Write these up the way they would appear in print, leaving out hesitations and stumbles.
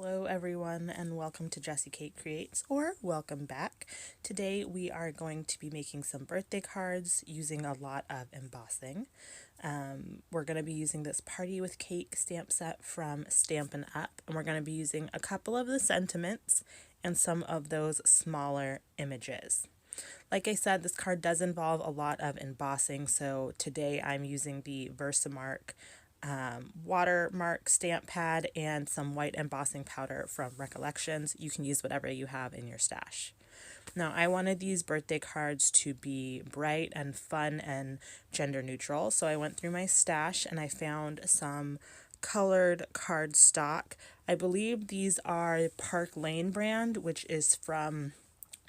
Hello everyone and welcome to Jessie Kate Creates, or welcome back. Today we are going to be making some birthday cards using a lot of embossing. We're going to be using this Party with Cake stamp set from Stampin' Up, and we're going to be using a couple of the sentiments and some of those smaller images. Like I said, this card does involve a lot of embossing, so today I'm using the Versamark watermark stamp pad and some white embossing powder from Recollections. You can use whatever you have in your stash. Now, I wanted these birthday cards to be bright and fun and gender neutral, so I went through my stash and I found some colored cardstock. I believe these are Park Lane brand, which is from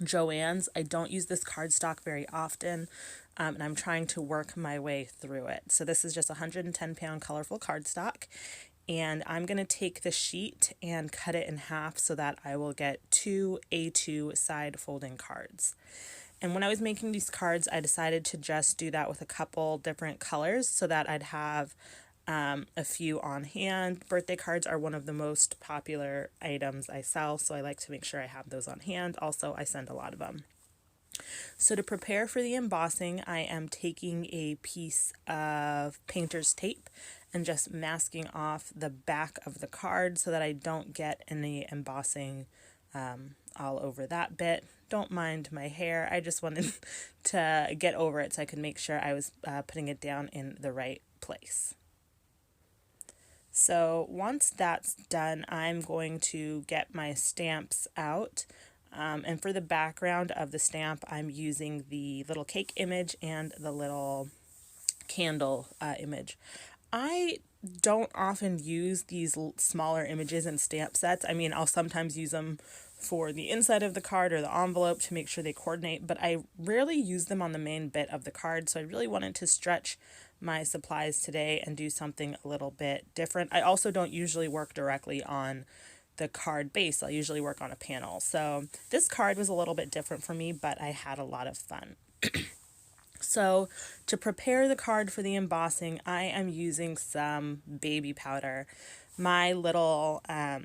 Joann's. I don't use this cardstock very often, and I'm trying to work my way through it. So this is just 110-pound colorful cardstock, and I'm going to take the sheet and cut it in half so that I will get two A2 side folding cards. And when I was making these cards, I decided to just do that with a couple different colors so that I'd have a few on hand. Birthday cards are one of the most popular items I sell, so I like to make sure I have those on hand. Also, I send a lot of them. So to prepare for the embossing, I am taking a piece of painter's tape and just masking off the back of the card so that I don't get any embossing all over that bit. Don't mind my hair. I just wanted to get over it so I could make sure I was putting it down in the right place. So once that's done, I'm going to get my stamps out. And for the background of the stamp, I'm using the little cake image and the little candle image. I don't often use these smaller images in stamp sets. I mean, I'll sometimes use them for the inside of the card or the envelope to make sure they coordinate, but I rarely use them on the main bit of the card, so I really wanted to stretch my supplies today and do something a little bit different. I also don't usually work directly on the card base. I'll usually work on a panel. So this card was a little bit different for me, but I had a lot of fun. So to prepare the card for the embossing, I am using some baby powder. My little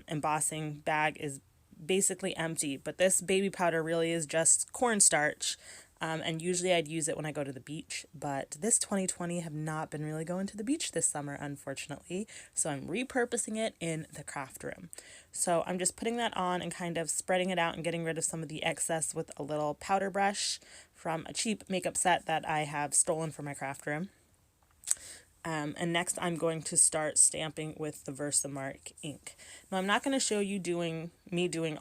embossing bag is basically empty, but this baby powder really is just cornstarch. And usually I'd use it when I go to the beach, but this 2020 have not been really going to the beach this summer, unfortunately, so I'm repurposing it in the craft room. So I'm just putting that on and kind of spreading it out and getting rid of some of the excess with a little powder brush from a cheap makeup set that I have stolen from my craft room. And next I'm going to start stamping with the Versamark ink. Now I'm not going to show you doing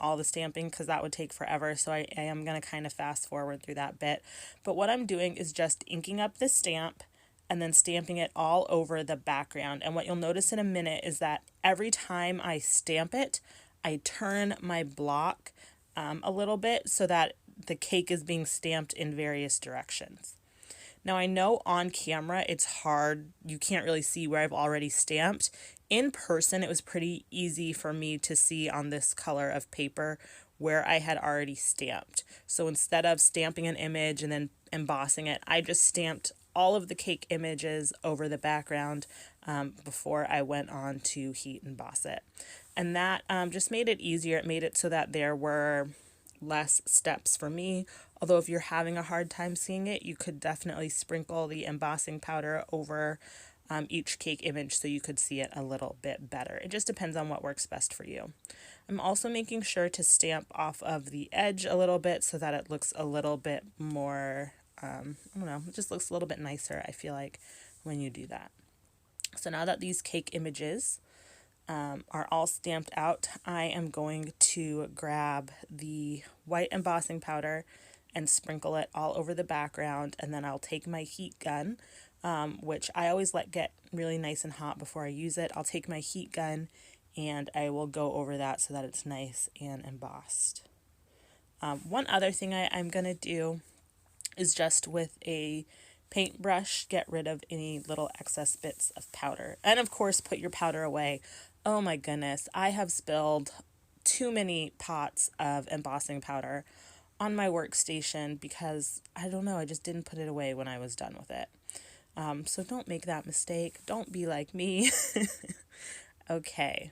all the stamping because that would take forever, so I am going to kind of fast forward through that bit. But what I'm doing is just inking up the stamp and then stamping it all over the background. And what you'll notice in a minute is that every time I stamp it, I turn my block a little bit so that the cake is being stamped in various directions. Now I know on camera it's hard, you can't really see where I've already stamped. In person it was pretty easy for me to see on this color of paper where I had already stamped. So instead of stamping an image and then embossing it, I just stamped all of the cake images over the background before I went on to heat emboss it. And that just made it easier. It made it so that there were less steps for me. Although if you're having a hard time seeing it, you could definitely sprinkle the embossing powder over each cake image so you could see it a little bit better. It just depends on what works best for you. I'm also making sure to stamp off of the edge a little bit so that it looks a little bit more, I don't know, it just looks a little bit nicer, I feel like, when you do that. So now that these cake images are all stamped out, I am going to grab the white embossing powder and sprinkle it all over the background, and then I'll take my heat gun, which I always let get really nice and hot before I use it. I'll take my heat gun and I will go over that so that it's nice and embossed. One other thing I'm going to do is just with a paintbrush get rid of any little excess bits of powder. And of course, put your powder away. Oh my goodness, I have spilled too many pots of embossing powder on my workstation because, I don't know, I just didn't put it away when I was done with it. So don't make that mistake. Don't be like me. Okay.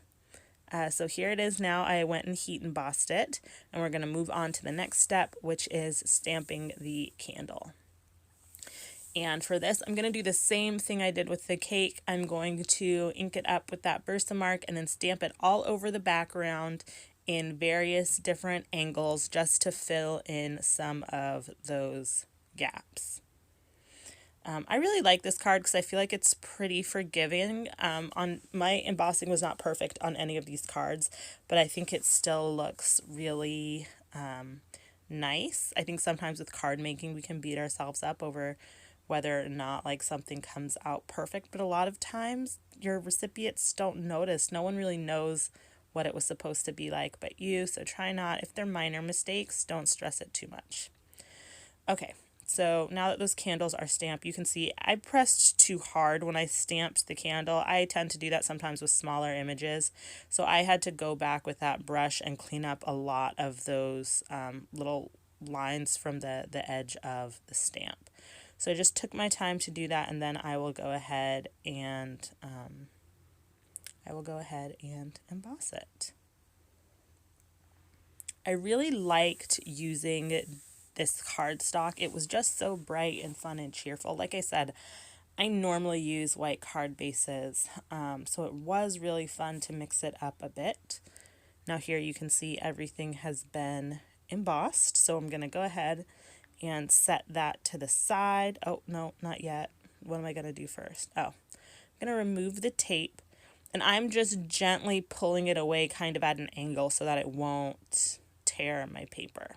So here it is now. I went and heat embossed it, and we're going to move on to the next step, which is stamping the candle. And for this, I'm going to do the same thing I did with the cake. I'm going to ink it up with that Versamark and then stamp it all over the background in various different angles just to fill in some of those gaps. I really like this card because I feel like it's pretty forgiving. On my embossing was not perfect on any of these cards, but I think it still looks really nice. I think sometimes with card making we can beat ourselves up over whether or not like something comes out perfect, but a lot of times your recipients don't notice. No one really knows what it was supposed to be like but you, so try not, if they're minor mistakes, don't stress it too much. Okay. So now that those candles are stamped, you can see I pressed too hard when I stamped the candle. I tend to do that sometimes with smaller images. So I had to go back with that brush and clean up a lot of those little lines from the edge of the stamp. So I just took my time to do that, and then I will go ahead and emboss it. I really liked using this cardstock. It was just so bright and fun and cheerful. Like I said, I normally use white card bases, so it was really fun to mix it up a bit. Now here you can see everything has been embossed, so I'm going to go ahead and set that to the side. Oh, no, not yet. What am I going to do first? Oh, I'm going to remove the tape, and I'm just gently pulling it away kind of at an angle so that it won't tear my paper.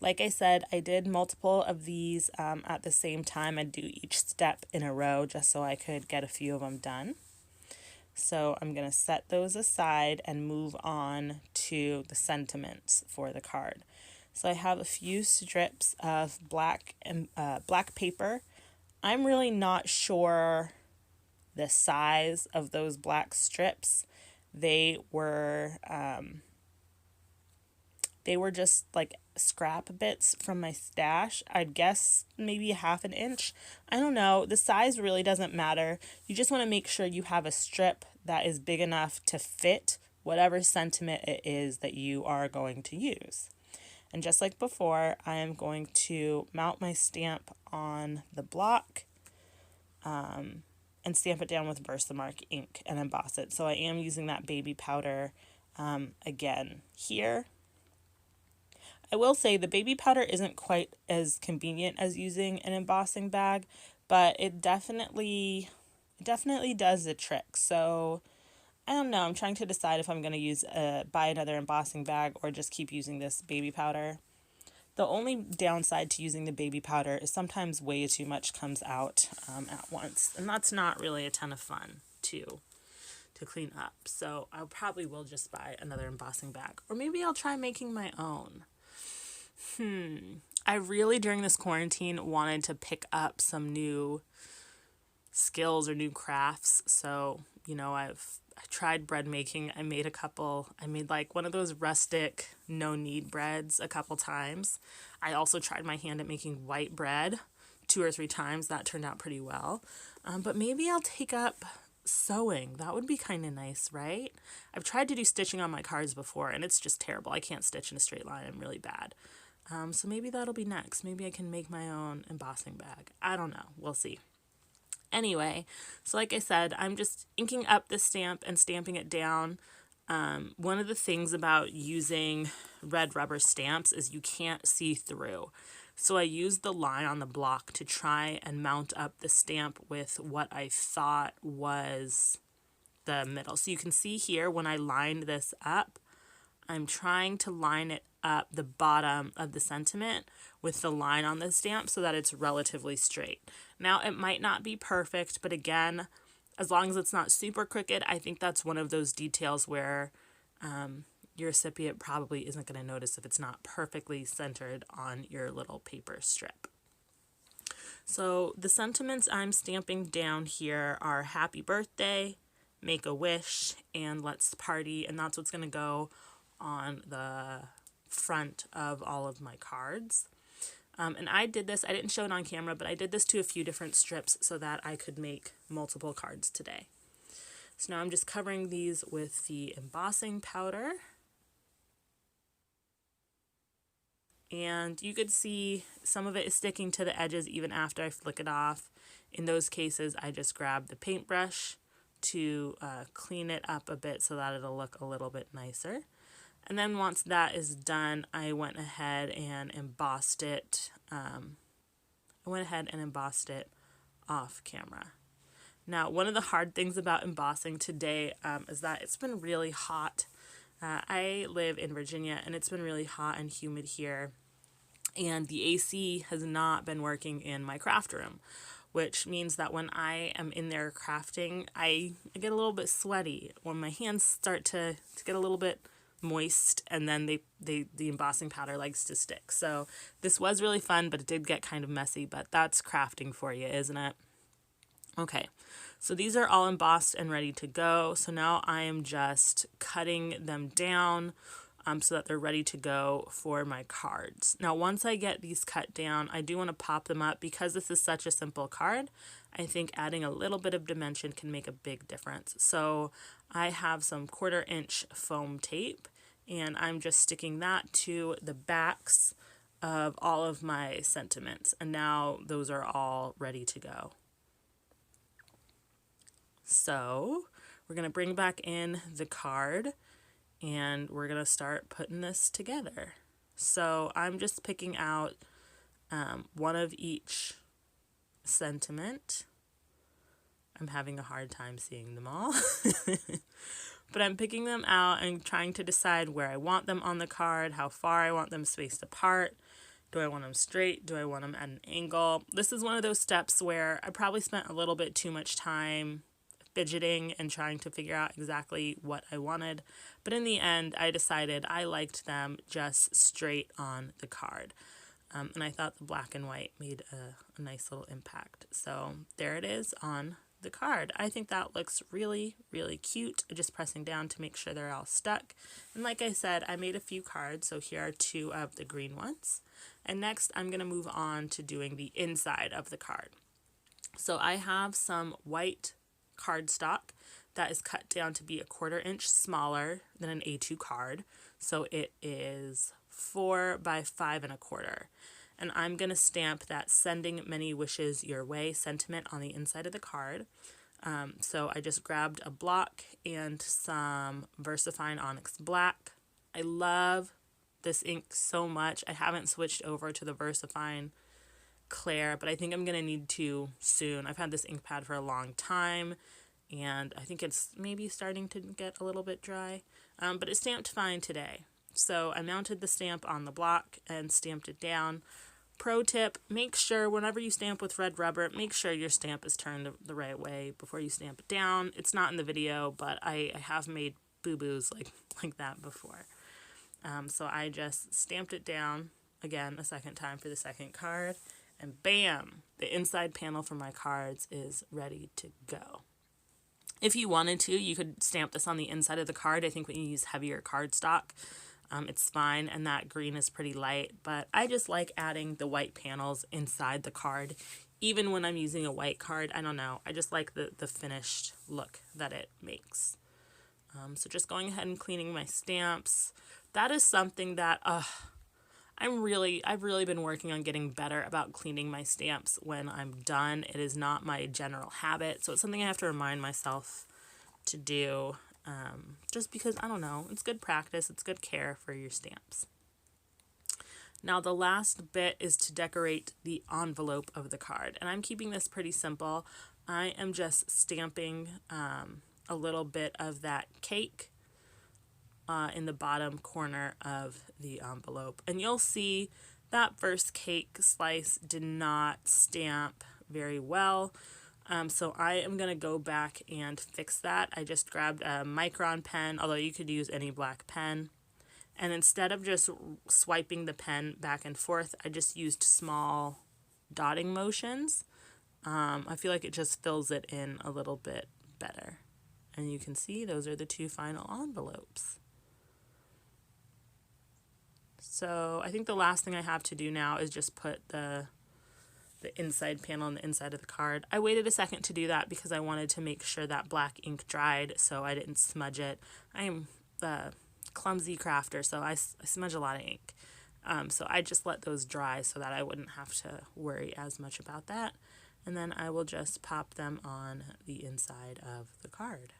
Like I said, I did multiple of these at the same time. I'd do each step in a row just so I could get a few of them done. So I'm going to set those aside and move on to the sentiments for the card. So I have a few strips of black paper. I'm really not sure the size of those black strips. They were just like scrap bits from my stash. I'd guess maybe 1/2 inch. I don't know. The size really doesn't matter. You just want to make sure you have a strip that is big enough to fit whatever sentiment it is that you are going to use. And just like before, I am going to mount my stamp on the block and stamp it down with Versamark ink and emboss it. So I am using that baby powder again here. I will say the baby powder isn't quite as convenient as using an embossing bag, but it definitely does the trick. So I don't know. I'm trying to decide if I'm going to buy another embossing bag or just keep using this baby powder. The only downside to using the baby powder is sometimes way too much comes out at once, and that's not really a ton of fun to clean up. So I probably will just buy another embossing bag, or maybe I'll try making my own. I really, during this quarantine, wanted to pick up some new skills or new crafts. So, I tried bread making. I made like one of those rustic no knead breads a couple times. I also tried my hand at making white bread 2 or 3 times. That turned out pretty well. But maybe I'll take up sewing. That would be kind of nice, right? I've tried to do stitching on my cards before, and it's just terrible. I can't stitch in a straight line. I'm really bad. So maybe that'll be next. Maybe I can make my own embossing bag. I don't know. We'll see. Anyway, so like I said, I'm just inking up the stamp and stamping it down. One of the things about using red rubber stamps is you can't see through. So I used the line on the block to try and mount up the stamp with what I thought was the middle. So you can see here when I lined this up, I'm trying to line it up the bottom of the sentiment with the line on the stamp so that it's relatively straight. Now, it might not be perfect, but again, as long as it's not super crooked, I think that's one of those details where your recipient probably isn't going to notice if it's not perfectly centered on your little paper strip. So the sentiments I'm stamping down here are happy birthday, make a wish, and let's party, and that's what's going to go on the front of all of my cards. And I did this, I didn't show it on camera, but I did this to a few different strips so that I could make multiple cards today. So now I'm just covering these with the embossing powder. And you could see some of it is sticking to the edges even after I flick it off. In those cases, I just grab the paintbrush to clean it up a bit so that it'll look a little bit nicer. And then once that is done, I went ahead and embossed it. Off camera. Now, one of the hard things about embossing today is that it's been really hot. I live in Virginia, and it's been really hot and humid here. And the AC has not been working in my craft room, which means that when I am in there crafting, I get a little bit sweaty. When my hands start to get a little bit moist, and then the embossing powder likes to stick. So this was really fun, but it did get kind of messy, but that's crafting for you, isn't it? Okay, so these are all embossed and ready to go. So now I am just cutting them down so that they're ready to go for my cards. Now, once I get these cut down, I do want to pop them up. Because this is such a simple card, I think adding a little bit of dimension can make a big difference. So I have some 1/4 inch foam tape, and I'm just sticking that to the backs of all of my sentiments. And now those are all ready to go. So we're going to bring back in the card, and we're going to start putting this together. So I'm just picking out one of each sentiment. I'm having a hard time seeing them all. But I'm picking them out and trying to decide where I want them on the card, how far I want them spaced apart. Do I want them straight? Do I want them at an angle? This is one of those steps where I probably spent a little bit too much time fidgeting and trying to figure out exactly what I wanted. But in the end, I decided I liked them just straight on the card. And I thought the black and white made a nice little impact. So there it is on the card. I think that looks really, really cute. Just pressing down to make sure they're all stuck. And like I said, I made a few cards. So here are 2 of the green ones. And next, I'm going to move on to doing the inside of the card. So I have some white cardstock that is cut down to be a 1/4 inch smaller than an A2 card. So it is 4 by 5 1/4. And I'm going to stamp that "Sending Many Wishes Your Way" sentiment on the inside of the card. So I just grabbed a block and some VersaFine Onyx Black. I love this ink so much. I haven't switched over to the VersaFine Claire, but I think I'm going to need to soon. I've had this ink pad for a long time, and I think it's maybe starting to get a little bit dry, but it stamped fine today. So I mounted the stamp on the block and stamped it down. Pro tip, make sure whenever you stamp with red rubber, make sure your stamp is turned the right way before you stamp it down. It's not in the video, but I have made boo-boos like that before. So I just stamped it down again a second time for the second card. And bam, the inside panel for my cards is ready to go. If you wanted to, you could stamp this on the inside of the card. I think when you use heavier cardstock, it's fine, and that green is pretty light. But I just like adding the white panels inside the card, even when I'm using a white card. I don't know. I just like the finished look that it makes. So just going ahead and cleaning my stamps. That is something that I've really been working on getting better about cleaning my stamps when I'm done. It is not my general habit, so it's something I have to remind myself to do, just because, I don't know, it's good practice, it's good care for your stamps. Now the last bit is to decorate the envelope of the card, and I'm keeping this pretty simple. I am just stamping a little bit of that cake in the bottom corner of the envelope. And you'll see that first cake slice did not stamp very well. So I am going to go back and fix that. I just grabbed a micron pen, although you could use any black pen. And instead of just swiping the pen back and forth, I just used small dotting motions. I feel like it just fills it in a little bit better. And you can see those are the 2 final envelopes. So I think the last thing I have to do now is just put the the inside panel on the inside of the card. I waited a second to do that because I wanted to make sure that black ink dried so I didn't smudge it. I am a clumsy crafter, so I smudge a lot of ink. So I just let those dry so that I wouldn't have to worry as much about that. And then I will just pop them on the inside of the card.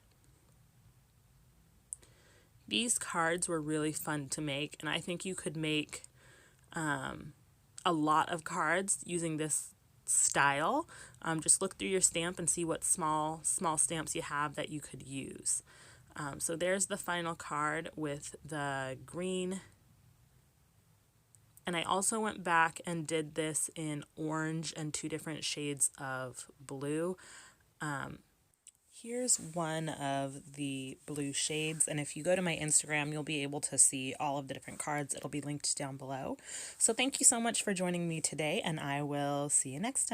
These cards were really fun to make, and I think you could make a lot of cards using this style. Just look through your stamp and see what small stamps you have that you could use. So there's the final card with the green. And I also went back and did this in orange and 2 different shades of blue. Here's one of the blue shades, and if you go to my Instagram, you'll be able to see all of the different cards. It'll be linked down below. So thank you so much for joining me today, and I will see you next time.